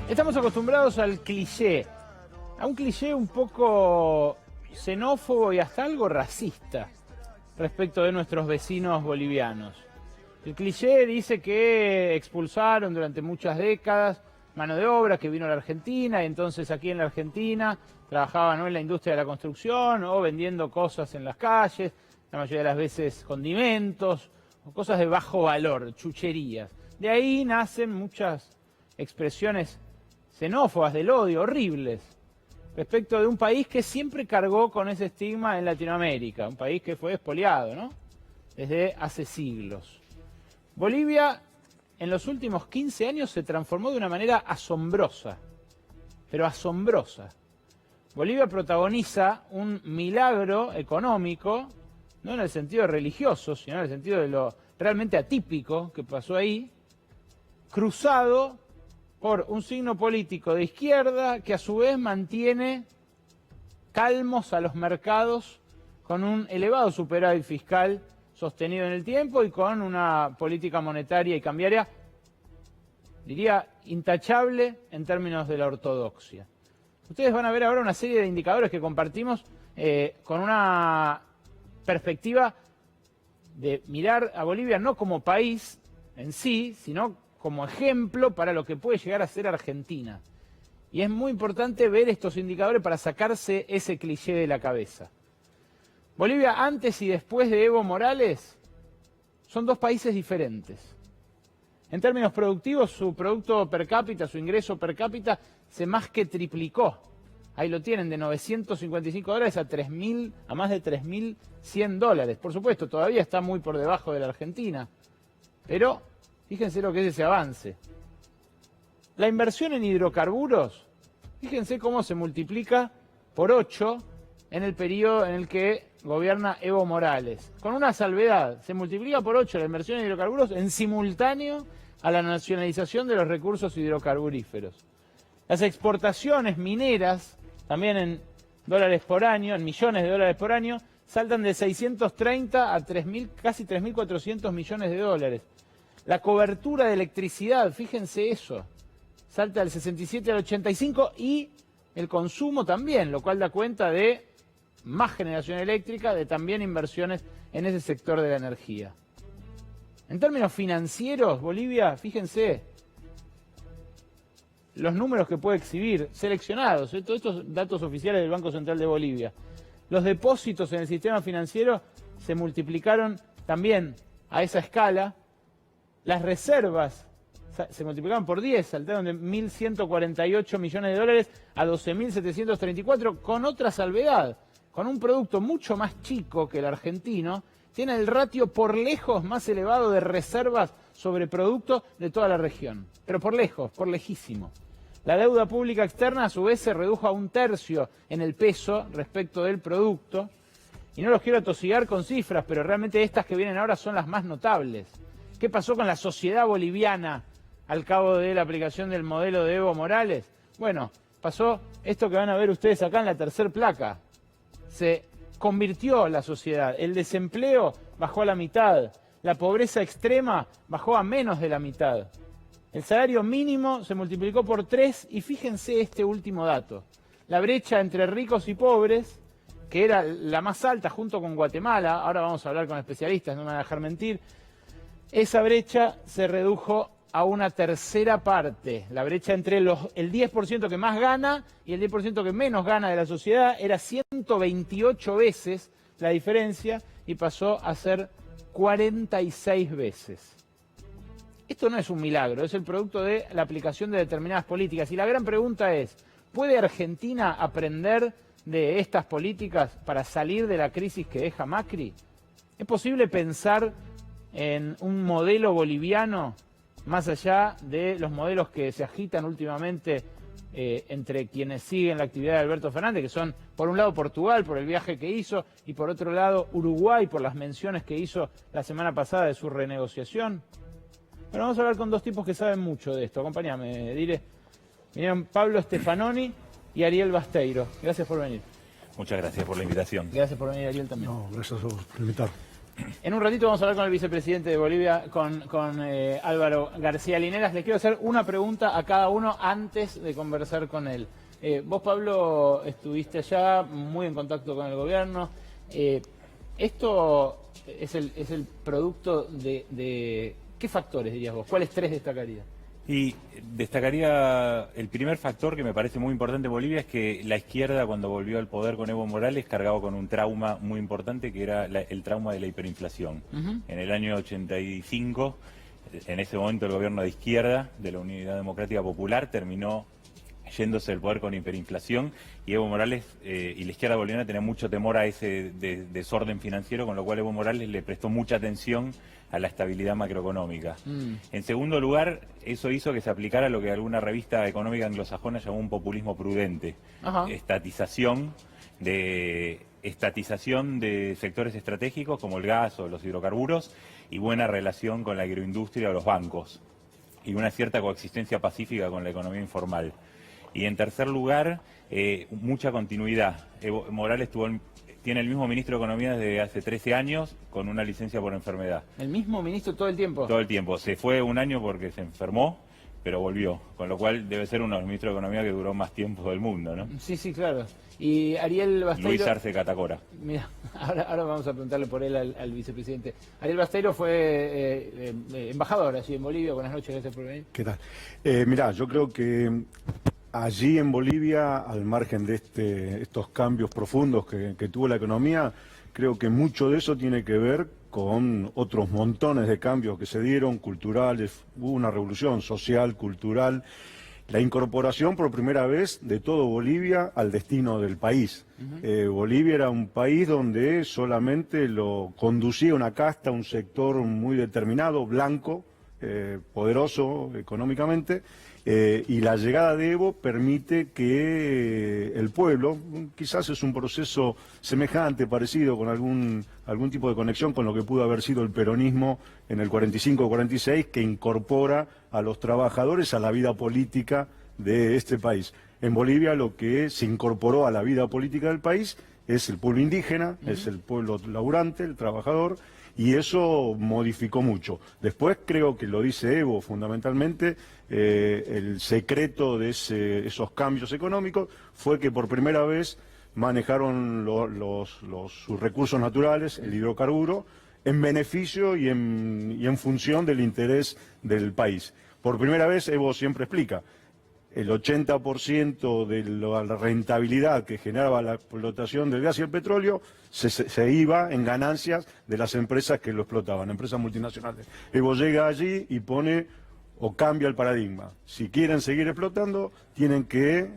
Estamos acostumbrados al cliché, a un cliché un poco xenófobo y hasta algo racista respecto de nuestros vecinos bolivianos. El cliché dice que expulsaron durante muchas décadas mano de obra que vino a la Argentina y entonces aquí en la Argentina trabajaban o en la industria de la construcción o vendiendo cosas en las calles, la mayoría de las veces condimentos o cosas de bajo valor, chucherías. De ahí nacen muchas expresiones xenófobas del odio, horribles, respecto de un país que siempre cargó con ese estigma en Latinoamérica, un país que fue expoliado, ¿no?, desde hace siglos. Bolivia en los últimos 15 años se transformó de una manera asombrosa, pero asombrosa. Bolivia protagoniza un milagro económico, no en el sentido religioso, sino en el sentido de lo realmente atípico que pasó ahí, cruzado por un signo político de izquierda que a su vez mantiene calmos a los mercados con un elevado superávit fiscal sostenido en el tiempo y con una política monetaria y cambiaria, diría, intachable en términos de la ortodoxia. Ustedes van a ver ahora una serie de indicadores que compartimos con una perspectiva de mirar a Bolivia no como país en sí, sino como ejemplo para lo que puede llegar a ser Argentina. Y es muy importante ver estos indicadores para sacarse ese cliché de la cabeza. Bolivia antes y después de Evo Morales son dos países diferentes. En términos productivos, su producto per cápita, su ingreso per cápita, se más que triplicó. Ahí lo tienen, de $955 a más de 3.100. Por supuesto, todavía está muy por debajo de la Argentina, pero fíjense lo que es ese avance. La inversión en hidrocarburos, fíjense cómo se multiplica por 8 en el periodo en el que gobierna Evo Morales. Con una salvedad, se multiplica por 8 la inversión en hidrocarburos en simultáneo a la nacionalización de los recursos hidrocarburíferos. Las exportaciones mineras, también en dólares por año, en millones de dólares por año, saltan de 630 a 3.000, casi 3.400 millones de dólares. La cobertura de electricidad, fíjense eso, salta del 67 al 85 y el consumo también, lo cual da cuenta de más generación eléctrica, de también inversiones en ese sector de la energía. En términos financieros, Bolivia, fíjense, los números que puede exhibir, seleccionados, todos estos datos oficiales del Banco Central de Bolivia. Los depósitos en el sistema financiero se multiplicaron también a esa escala. Las reservas se multiplicaron por 10, saltaron de 1.148 millones de dólares a 12.734, con otra salvedad. Con un producto mucho más chico que el argentino, tiene el ratio por lejos más elevado de reservas sobre producto de toda la región. Pero por lejos, por lejísimo. La deuda pública externa a su vez se redujo a 1/3 en el peso respecto del producto. Y no los quiero atosigar con cifras, pero realmente estas que vienen ahora son las más notables. ¿Qué pasó con la sociedad boliviana al cabo de la aplicación del modelo de Evo Morales? Bueno, pasó esto que van a ver ustedes acá en la tercera placa. Se convirtió la sociedad, el desempleo bajó a la mitad, la pobreza extrema bajó a menos de la mitad. El salario mínimo se multiplicó por 3 y fíjense este último dato. La brecha entre ricos y pobres, que era la más alta junto con Guatemala, ahora vamos a hablar con especialistas, no me van a dejar mentir, esa brecha se redujo a una tercera parte. La brecha entre el 10% que más gana y el 10% que menos gana de la sociedad era 128 veces la diferencia y pasó a ser 46 veces. Esto no es un milagro, es el producto de la aplicación de determinadas políticas. Y la gran pregunta es, ¿puede Argentina aprender de estas políticas para salir de la crisis que deja Macri? ¿Es posible pensar en un modelo boliviano más allá de los modelos que se agitan últimamente entre quienes siguen la actividad de Alberto Fernández, que son, por un lado, Portugal, por el viaje que hizo, y por otro lado, Uruguay, por las menciones que hizo la semana pasada de su renegociación? Bueno, vamos a hablar con dos tipos que saben mucho de esto. Acompáñame, Dire. Vinieron Pablo Stefanoni y Ariel Basteiro. Gracias por venir. Muchas gracias por la invitación. Gracias por venir, Ariel, también. No, gracias a vos por invitar. En un ratito vamos a hablar con el vicepresidente de Bolivia, con Álvaro García Lineras. Les quiero hacer una pregunta a cada uno antes de conversar con él. Vos, Pablo, estuviste allá muy en contacto con el gobierno. ¿Esto es el producto de qué factores, dirías vos? ¿Cuáles tres destacarías? Y destacaría el primer factor que me parece muy importante en Bolivia, es que la izquierda, cuando volvió al poder con Evo Morales, cargaba con un trauma muy importante, que era el trauma de la hiperinflación. En el año 85, en ese momento el gobierno de izquierda, de la Unidad Democrática Popular, terminó yéndose del poder con hiperinflación, y Evo Morales y la izquierda boliviana tenían mucho temor a ese desorden financiero, con lo cual Evo Morales le prestó mucha atención a la estabilidad macroeconómica. En segundo lugar, eso hizo que se aplicara lo que alguna revista económica anglosajona llamó un populismo prudente. Estatización de sectores estratégicos como el gas o los hidrocarburos, y buena relación con la agroindustria o los bancos, y una cierta coexistencia pacífica con la economía informal. Y en tercer lugar, mucha continuidad. Evo Morales tiene el mismo ministro de Economía desde hace 13 años, con una licencia por enfermedad. ¿El mismo ministro todo el tiempo? Todo el tiempo. Se fue un año porque se enfermó, pero volvió. Con lo cual debe ser uno de los ministros de Economía que duró más tiempo del mundo, ¿no? Sí, sí, claro. Y Ariel Basteiro... Luis Arce Catacora. Mira, ahora vamos a preguntarle por él al vicepresidente. Ariel Basteiro fue embajador allí en Bolivia. Buenas noches, gracias por venir. ¿Qué tal? Mirá, yo creo que allí en Bolivia, al margen de estos cambios profundos que tuvo la economía, creo que mucho de eso tiene que ver con otros montones de cambios que se dieron, culturales. Hubo una revolución social, cultural, la incorporación por primera vez de todo Bolivia al destino del país. Bolivia era un país donde solamente lo conducía una casta, un sector muy determinado, blanco, poderoso económicamente, y la llegada de Evo permite que el pueblo, quizás es un proceso semejante, parecido, con algún tipo de conexión con lo que pudo haber sido el peronismo en el 45-46, que incorpora a los trabajadores a la vida política de este país. En Bolivia lo que se incorporó a la vida política del país es el pueblo indígena, es el pueblo laburante, el trabajador, y eso modificó mucho. Después creo que lo dice Evo fundamentalmente, el secreto de esos cambios económicos fue que por primera vez manejaron sus recursos naturales, el hidrocarburo, en beneficio y en función del interés del país. Por primera vez Evo siempre explica, el 80% de la rentabilidad que generaba la explotación del gas y el petróleo se iba en ganancias de las empresas que lo explotaban, empresas multinacionales. Evo llega allí y pone o cambia el paradigma. Si quieren seguir explotando, tienen que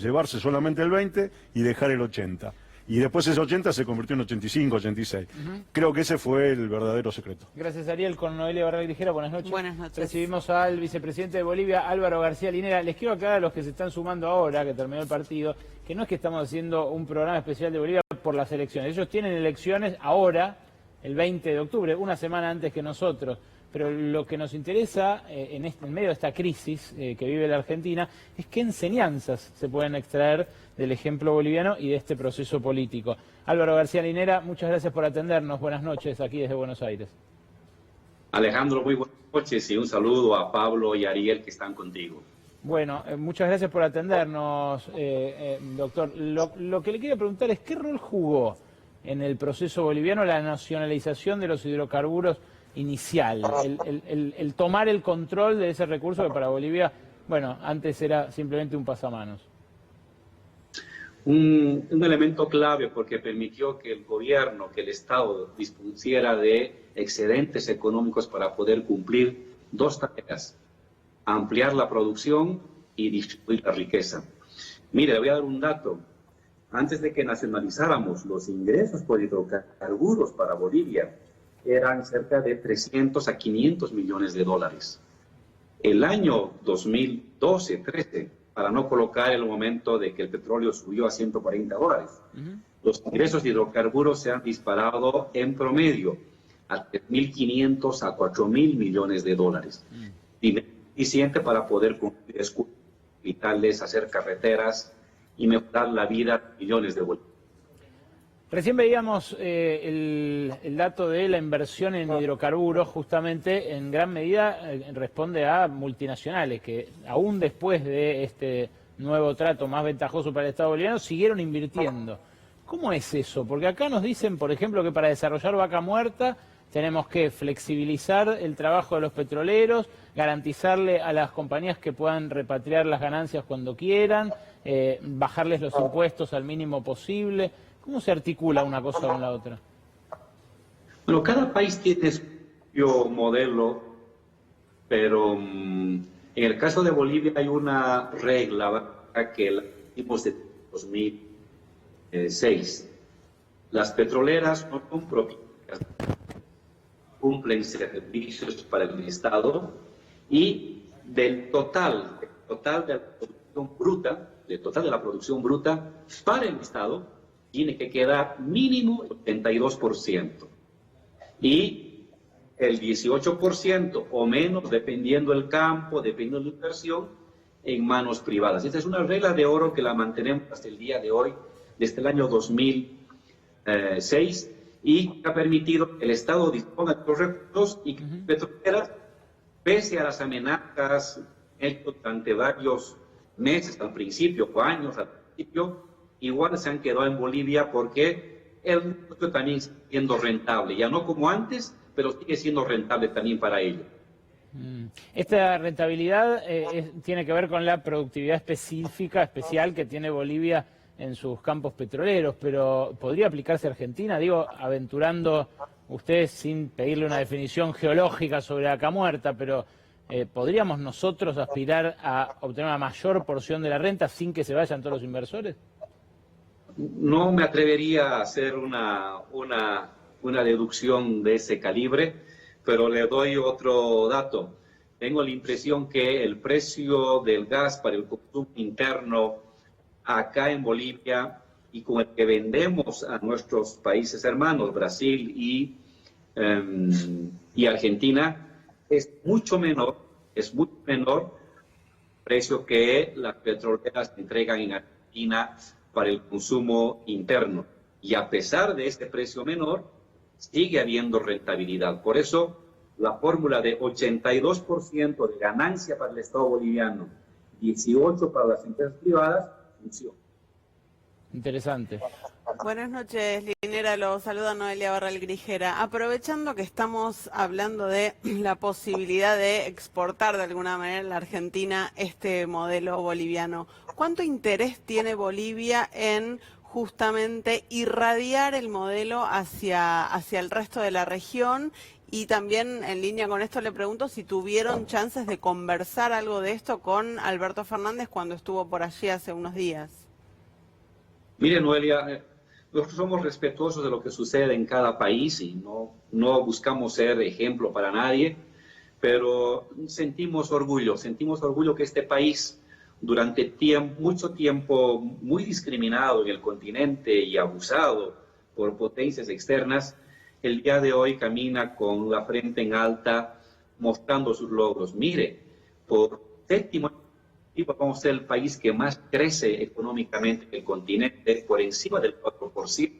llevarse solamente el 20 y dejar el 80. Y después ese 80 se convirtió en 85, 86. Creo que ese fue el verdadero secreto. Gracias, Ariel. Con Noelia Barral Ligera, buenas noches. Buenas noches. Recibimos al vicepresidente de Bolivia, Álvaro García Linera. Les quiero aclarar a los que se están sumando ahora, que terminó el partido, que no es que estamos haciendo un programa especial de Bolivia por las elecciones. Ellos tienen elecciones ahora, el 20 de octubre, una semana antes que nosotros. Pero lo que nos interesa en medio de esta crisis que vive la Argentina es qué enseñanzas se pueden extraer del ejemplo boliviano y de este proceso político. Álvaro García Linera, muchas gracias por atendernos. Buenas noches aquí desde Buenos Aires. Alejandro, muy buenas noches y un saludo a Pablo y Ariel que están contigo. Bueno, muchas gracias por atendernos, doctor. Lo que le quiero preguntar es qué rol jugó en el proceso boliviano la nacionalización de los hidrocarburos inicial, el tomar el control de ese recurso que para Bolivia, bueno, antes era simplemente un pasamanos. Un elemento clave porque permitió que el gobierno, que el Estado dispusiera de excedentes económicos para poder cumplir dos tareas: ampliar la producción y distribuir la riqueza. Mire, le voy a dar un dato. Antes de que nacionalizáramos, los ingresos por hidrocarburos para Bolivia eran cerca de 300 a 500 millones de dólares. El año 2012-13, para no colocar el momento de que el petróleo subió a 140 dólares, los ingresos de hidrocarburos se han disparado en promedio a 3.500 a 4.000 millones de dólares. Dinero suficiente para poder cumplir escudos vitales, hacer carreteras y mejorar la vida de millones de bolivianos. Recién veíamos el dato de la inversión en hidrocarburos, justamente en gran medida responde a multinacionales que aún después de este nuevo trato más ventajoso para el Estado boliviano siguieron invirtiendo. ¿Cómo es eso? Porque acá nos dicen, por ejemplo, que para desarrollar Vaca Muerta tenemos que flexibilizar el trabajo de los petroleros, garantizarle a las compañías que puedan repatriar las ganancias cuando quieran, bajarles los impuestos al mínimo posible. ¿Cómo se articula una cosa con la otra? Bueno, cada país tiene su propio modelo, pero en el caso de Bolivia hay una regla que la hicimos de 2006. Las petroleras no son propietarias, cumplen servicios para el Estado y del total de la producción bruta, para el Estado tiene que quedar mínimo el 82% y el 18% o menos, dependiendo del campo, dependiendo de la inversión, en manos privadas. Esta es una regla de oro que la mantenemos hasta el día de hoy, desde el año 2006, y ha permitido que el Estado disponga de los recursos y que petroleras, pese a las amenazas durante varios meses al principio, o años al principio, igual se han quedado en Bolivia porque el negocio también sigue siendo rentable, ya no como antes, pero sigue siendo rentable también para ellos. Esta rentabilidad tiene que ver con la productividad especial que tiene Bolivia en sus campos petroleros, pero ¿podría aplicarse a Argentina? Digo, aventurando ustedes sin pedirle una definición geológica sobre Vaca Muerta, pero ¿podríamos nosotros aspirar a obtener una mayor porción de la renta sin que se vayan todos los inversores? No me atrevería a hacer una deducción de ese calibre, pero le doy otro dato. Tengo la impresión que el precio del gas para el consumo interno acá en Bolivia y con el que vendemos a nuestros países hermanos, Brasil y Argentina, es mucho menor precio que las petroleras entregan en Argentina para el consumo interno. Y a pesar de este precio menor, sigue habiendo rentabilidad. Por eso, la fórmula de 82% de ganancia para el Estado boliviano, 18% para las empresas privadas, funciona. Interesante. Buenas noches, Linera, lo saluda Noelia Barral Grijera. Aprovechando que estamos hablando de la posibilidad de exportar de alguna manera en la Argentina este modelo boliviano, ¿cuánto interés tiene Bolivia en justamente irradiar el modelo hacia el resto de la región? Y también en línea con esto le pregunto si tuvieron chances de conversar algo de esto con Alberto Fernández cuando estuvo por allí hace unos días. Mire, Noelia, nosotros somos respetuosos de lo que sucede en cada país y no buscamos ser ejemplo para nadie, pero sentimos orgullo que este país, durante mucho tiempo muy discriminado en el continente y abusado por potencias externas, el día de hoy camina con la frente en alta, mostrando sus logros. Mire, por séptimo año vamos a ser el país que más crece económicamente en el continente, por encima del 4%.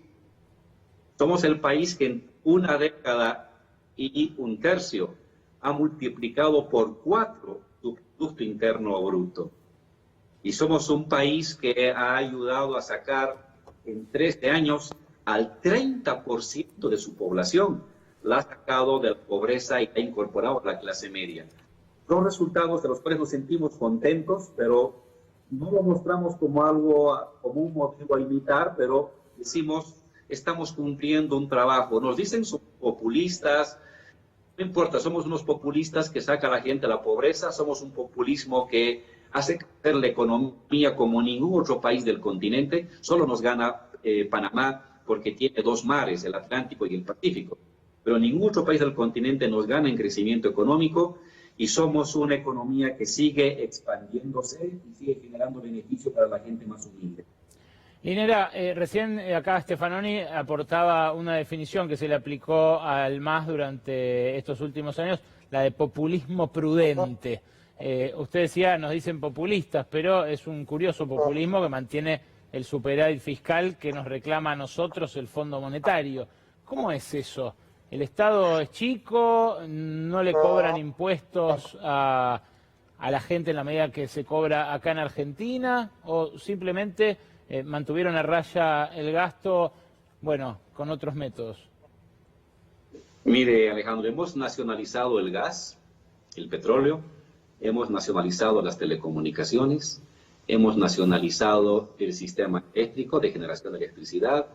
Somos el país que en una década y un tercio ha multiplicado por 4 su Producto Interno Bruto. Y somos un país que ha ayudado a sacar en 13 años al 30% de su población. La ha sacado de la pobreza y la ha incorporado a la clase media. Son resultados de los cuales nos sentimos contentos, pero no lo mostramos como un motivo a imitar, pero decimos, estamos cumpliendo un trabajo. Nos dicen somos populistas, no importa, somos unos populistas que sacan a la gente de la pobreza, somos un populismo que hace crecer la economía como ningún otro país del continente, solo nos gana Panamá porque tiene 2 mares, el Atlántico y el Pacífico, pero ningún otro país del continente nos gana en crecimiento económico. Y somos una economía que sigue expandiéndose y sigue generando beneficio para la gente más humilde. Linera, recién acá Stefanoni aportaba una definición que se le aplicó al MAS durante estos últimos años, la de populismo prudente. Usted decía, nos dicen populistas, pero es un curioso populismo que mantiene el superávit fiscal que nos reclama a nosotros el Fondo Monetario. ¿Cómo es eso? ¿El Estado es chico? ¿No le cobran impuestos a la gente en la medida que se cobra acá en Argentina? ¿O simplemente mantuvieron a raya el gasto, bueno, con otros métodos? Mire, Alejandro, hemos nacionalizado el gas, el petróleo, hemos nacionalizado las telecomunicaciones, hemos nacionalizado el sistema eléctrico de generación de electricidad,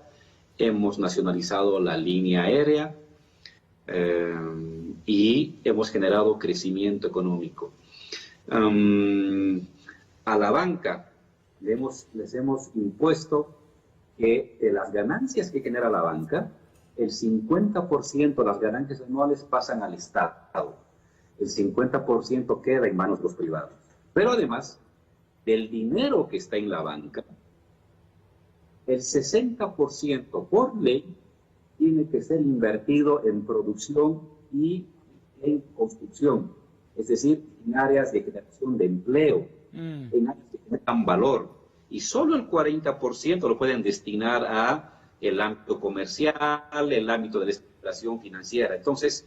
hemos nacionalizado la línea aérea y hemos generado crecimiento económico. A la banca les hemos impuesto que de las ganancias que genera la banca, el 50% de las ganancias anuales pasan al Estado. El 50% queda en manos de los privados. Pero además, del dinero que está en la banca, el 60% por ley tiene que ser invertido en producción y en construcción. Es decir, en áreas de generación de empleo, en áreas que generan valor. Y solo el 40% lo pueden destinar a el ámbito comercial, el ámbito de la especulación financiera. Entonces,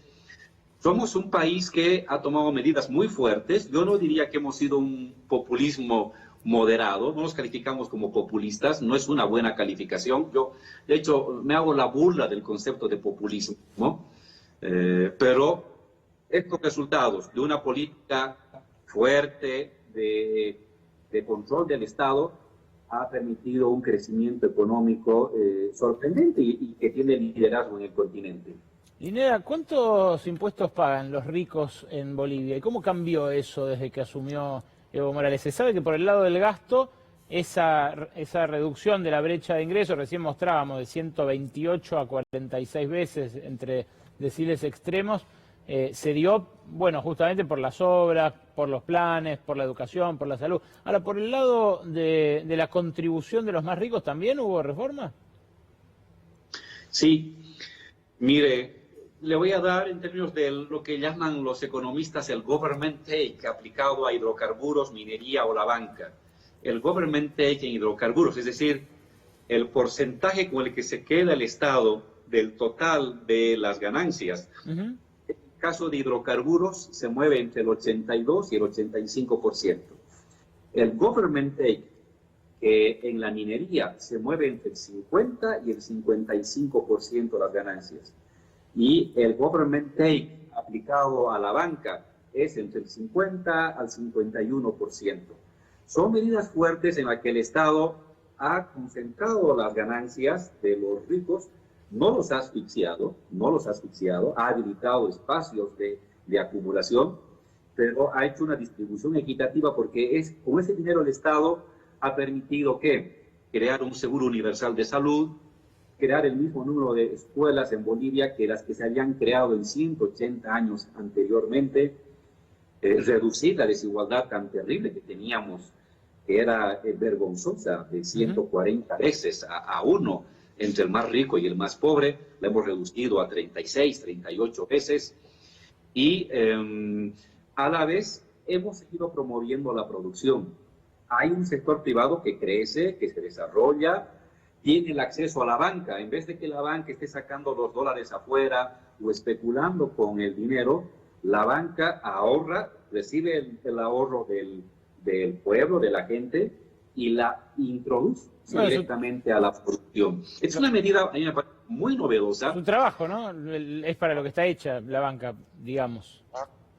somos un país que ha tomado medidas muy fuertes. Yo no diría que hemos sido un populismo moderado, no nos calificamos como populistas, no es una buena calificación. Yo, de hecho, me hago la burla del concepto de populismo, ¿no? Pero estos resultados de una política fuerte de control del Estado ha permitido un crecimiento económico sorprendente y que tiene liderazgo en el continente. Linera, ¿cuántos impuestos pagan los ricos en Bolivia? ¿Y cómo cambió eso desde que asumió Evo Morales? Se sabe que por el lado del gasto, esa reducción de la brecha de ingresos, recién mostrábamos, de 128 a 46 veces entre deciles extremos, se dio, bueno, justamente por las obras, por los planes, por la educación, por la salud. Ahora, por el lado de la contribución de los más ricos, ¿también hubo reforma? Sí, mire, le voy a dar en términos de lo que llaman los economistas el government take aplicado a hidrocarburos, minería o la banca. El government take en hidrocarburos, es decir, el porcentaje con el que se queda el Estado del total de las ganancias. En el caso de hidrocarburos se mueve entre el 82 y el 85%. El government take, que en la minería se mueve entre el 50 y el 55% de las ganancias. Y el government take aplicado a la banca es entre el 50 al 51%. Son medidas fuertes en las que el Estado ha concentrado las ganancias de los ricos, no los ha asfixiado, ha habilitado espacios de acumulación, pero ha hecho una distribución equitativa porque con ese dinero el Estado ha permitido crear un seguro universal de salud, crear el mismo número de escuelas en Bolivia que las que se habían creado en 180 años anteriormente, reducir la desigualdad tan terrible que teníamos, que era vergonzosa, de 140 veces a 1 entre el más rico y el más pobre, la hemos reducido a 36, 38 veces, y a la vez hemos seguido promoviendo la producción. Hay un sector privado que crece, que se desarrolla, tiene el acceso a la banca. En vez de que la banca esté sacando los dólares afuera o especulando con el dinero, la banca ahorra, recibe el ahorro del pueblo, de la gente, y la introduce directamente a la producción. Es una medida, a mí me parece, muy novedosa. Es un trabajo, ¿no? Es para lo que está hecha la banca, digamos.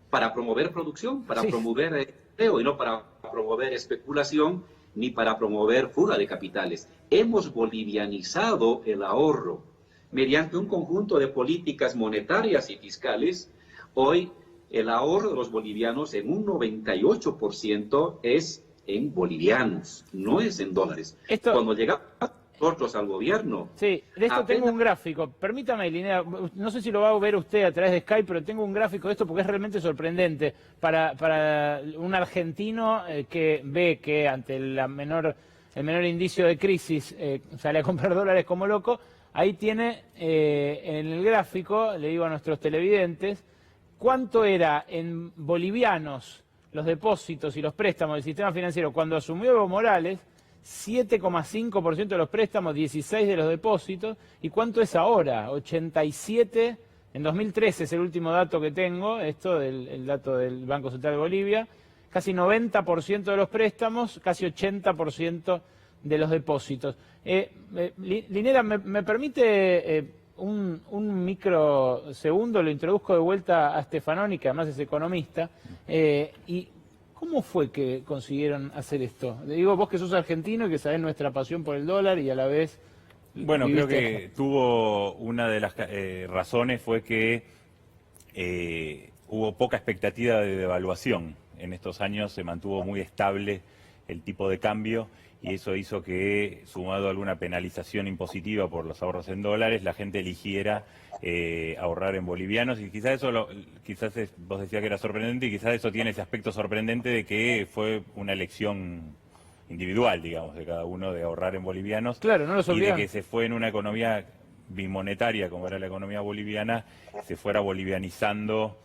Para promover producción, para promover empleo, y no para promover especulación, ni para promover fuga de capitales. Hemos bolivianizado el ahorro mediante un conjunto de políticas monetarias y fiscales. Hoy el ahorro de los bolivianos en un 98% es en bolivianos, no es en dólares. Cuando llegamos nosotros al gobierno... Sí, de esto tengo un gráfico. Permítame, Linea, no sé si lo va a ver usted a través de Skype, pero tengo un gráfico de esto porque es realmente sorprendente. Para un argentino que ve que ante el menor indicio de crisis sale a comprar dólares como loco, ahí tiene en el gráfico, le digo a nuestros televidentes, cuánto era en bolivianos los depósitos y los préstamos del sistema financiero cuando asumió Evo Morales, 7,5% de los préstamos, 16% de los depósitos. ¿Y cuánto es ahora? 87%. En 2013 es el último dato que tengo, esto el dato del Banco Central de Bolivia. Casi 90% de los préstamos, casi 80% de los depósitos. Linera, ¿me permite un microsegundo? Lo introduzco de vuelta a Stefanoni, que además es economista. ¿Y cómo fue que consiguieron hacer esto? Digo, vos que sos argentino y que sabés nuestra pasión por el dólar y a la vez... Bueno, creo que tuvo una de las razones fue que hubo poca expectativa de devaluación. En estos años se mantuvo muy estable el tipo de cambio y eso hizo que, sumado a alguna penalización impositiva por los ahorros en dólares, la gente eligiera ahorrar en bolivianos, y quizás eso, vos decías que era sorprendente, y quizás eso tiene ese aspecto sorprendente de que fue una elección individual, digamos, de cada uno de ahorrar en bolivianos. Claro, no los y de obligan. que se fue en una economía bimonetaria, como era la economía boliviana, se fuera bolivianizando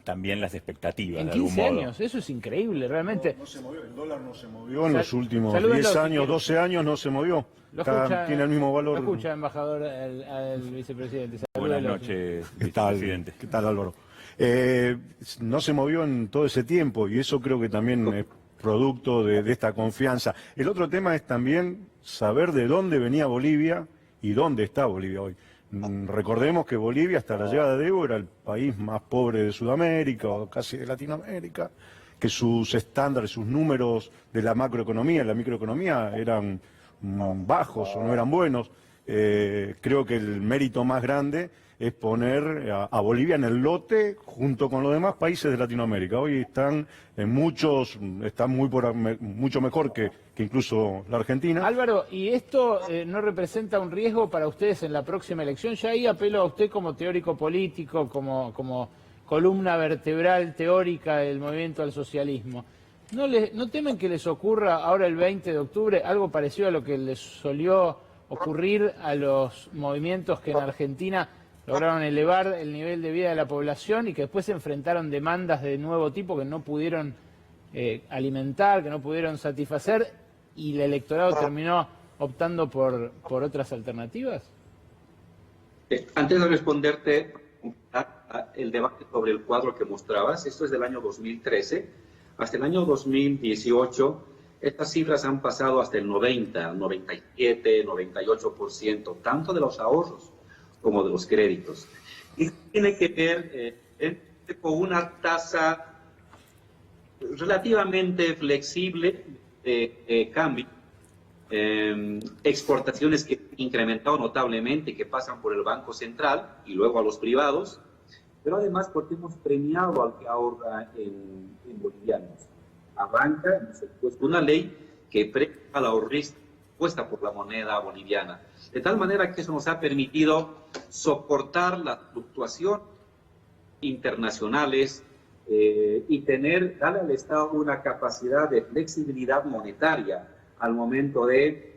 también las expectativas, En de algún 15 modo. años, eso es increíble, realmente. No se movió, el dólar no se movió en los últimos salúdenlo, 10 si años, quiere. 12 años no se movió. Tiene el mismo valor. Lo escucha, embajador, al vicepresidente. Buenas Salúdelo. noches, ¿Qué tal, vicepresidente. ¿Qué tal, Álvaro? No se movió en todo ese tiempo y eso creo que también es producto de esta confianza. El otro tema es también saber de dónde venía Bolivia y dónde está Bolivia hoy. Recordemos que Bolivia, hasta la llegada de Evo, era el país más pobre de Sudamérica o casi de Latinoamérica, que sus estándares, sus números de la macroeconomía, la microeconomía eran bajos o no eran buenos. Creo que el mérito más grande es poner a Bolivia en el lote junto con los demás países de Latinoamérica. Hoy están mucho mejor que incluso la Argentina. Álvaro, ¿y esto no representa un riesgo para ustedes en la próxima elección? Ya ahí apelo a usted como teórico político, como columna vertebral teórica del movimiento al socialismo. ¿No temen que les ocurra ahora el 20 de octubre algo parecido a lo que les solió ocurrir a los movimientos que en Argentina lograron elevar el nivel de vida de la población y que después se enfrentaron demandas de nuevo tipo que no pudieron alimentar, que no pudieron satisfacer, y el electorado terminó optando por otras alternativas? Antes de responderte el debate sobre el cuadro que mostrabas, esto es del año 2013, hasta el año 2018, estas cifras han pasado hasta el 90, 97, 98%, tanto de los ahorros como de los créditos. Y tiene que ver con una tasa relativamente flexible de cambio, exportaciones que han incrementado notablemente, que pasan por el Banco Central y luego a los privados, pero además porque hemos premiado al que ahorra en bolivianos. Arranca una ley que premia al ahorrista puesta por la moneda boliviana, de tal manera que eso nos ha permitido soportar las fluctuaciones internacionales y darle al Estado una capacidad de flexibilidad monetaria al momento de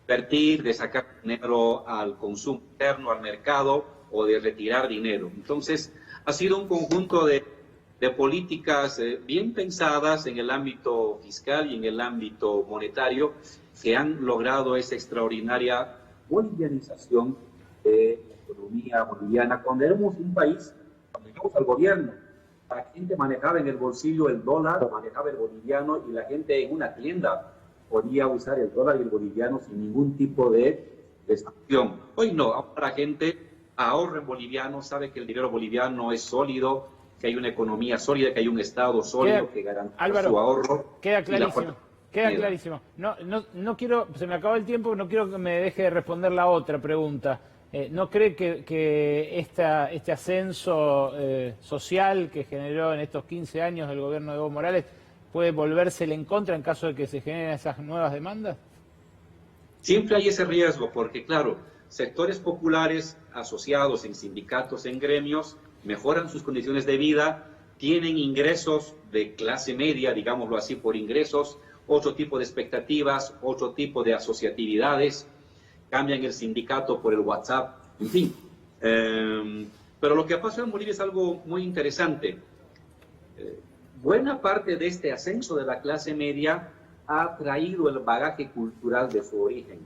invertir, de sacar dinero al consumo interno, al mercado, o de retirar dinero. Entonces, ha sido un conjunto de políticas bien pensadas en el ámbito fiscal y en el ámbito monetario que han logrado esa extraordinaria bolivianización de la economía boliviana. Cuando éramos un país, cuando llegamos al gobierno, la gente manejaba en el bolsillo el dólar, o manejaba el boliviano, y la gente en una tienda podía usar el dólar y el boliviano sin ningún tipo de restricción. Hoy no, ahora la gente ahorra en boliviano, sabe que el dinero boliviano es sólido, que hay una economía sólida, que hay un Estado sólido que garantiza Álvaro, su ahorro. Queda clarísimo. Queda clarísimo. No quiero, se me acabó el tiempo, no quiero que me deje de responder la otra pregunta. ¿No cree que este ascenso social que generó en estos 15 años el gobierno de Evo Morales puede volvérsele en contra en caso de que se generen esas nuevas demandas? Siempre hay ese riesgo, porque claro, sectores populares asociados en sindicatos, en gremios, mejoran sus condiciones de vida, tienen ingresos de clase media, digámoslo así, por ingresos, otro tipo de expectativas, otro tipo de asociatividades, cambian el sindicato por el WhatsApp, en fin. Pero lo que ha pasado en Bolivia es algo muy interesante. Buena parte de este ascenso de la clase media ha traído el bagaje cultural de su origen.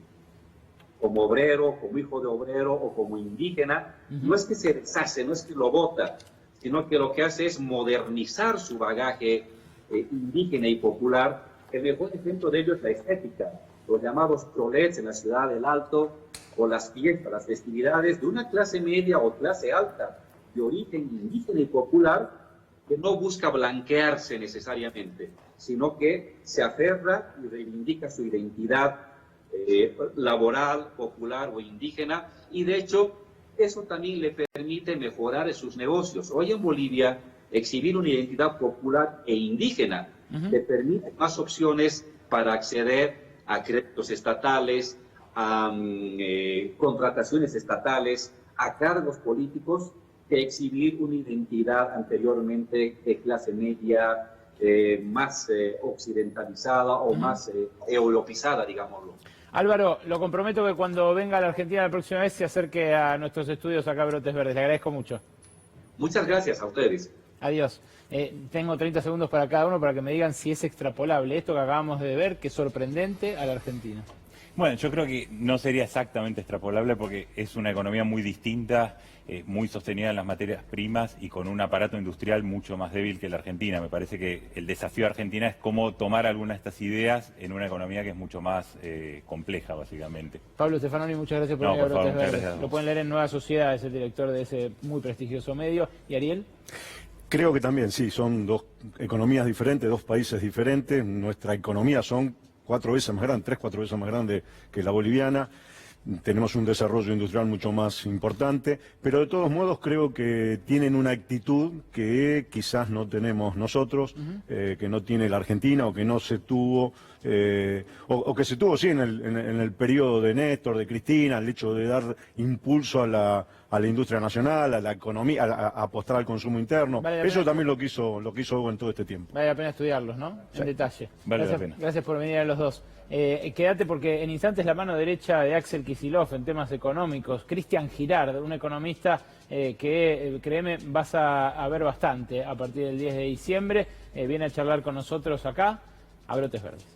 Como obrero, como hijo de obrero o como indígena, no es que se deshace, no es que lo bota, sino que lo que hace es modernizar su bagaje indígena y popular. El mejor ejemplo de ello es la estética, los llamados cholets en la ciudad del Alto, o las fiestas, las festividades de una clase media o clase alta, de origen indígena y popular, que no busca blanquearse necesariamente, sino que se aferra y reivindica su identidad laboral, popular o indígena, y de hecho eso también le permite mejorar sus negocios. Hoy en Bolivia exhibir una identidad popular e indígena le permite más opciones para acceder a créditos estatales, a contrataciones estatales, a cargos políticos, que exhibir una identidad anteriormente de clase media, más occidentalizada o más europeizada, digámoslo. Álvaro, lo comprometo que cuando venga a la Argentina la próxima vez se acerque a nuestros estudios acá Brotes Verdes. Le agradezco mucho. Muchas gracias a ustedes. Adiós. Tengo 30 segundos para cada uno para que me digan si es extrapolable esto que acabamos de ver, que es sorprendente, a la Argentina. Bueno, yo creo que no sería exactamente extrapolable porque es una economía muy distinta, muy sostenida en las materias primas y con un aparato industrial mucho más débil que la Argentina. Me parece que el desafío de Argentina es cómo tomar algunas de estas ideas en una economía que es mucho más compleja, básicamente. Pablo Stefanoni, muchas gracias por venir a Brotes Verdes. Lo pueden leer en Nueva Sociedad, es el director de ese muy prestigioso medio. ¿Y Ariel? Creo que también, sí, son dos economías diferentes, dos países diferentes. Nuestra economía son 4 veces más grande, 3-4 veces más grande que la boliviana. Tenemos un desarrollo industrial mucho más importante, pero de todos modos creo que tienen una actitud que quizás no tenemos nosotros, que no tiene la Argentina o que no se tuvo, o que se tuvo sí en el periodo de Néstor, de Cristina, el hecho de dar impulso a la industria nacional, a la economía, a apostar al consumo interno. Vale, eso también lo quiso Evo en todo este tiempo. Vale la pena estudiarlos, ¿no? En detalle. Vale gracias, la pena. Gracias por venir a los dos. Quédate porque en instantes la mano derecha de Axel Kicillof en temas económicos, Cristian Girard, un economista que, créeme, vas a ver bastante a partir del 10 de diciembre. Viene a charlar con nosotros acá, a Brotes Verdes.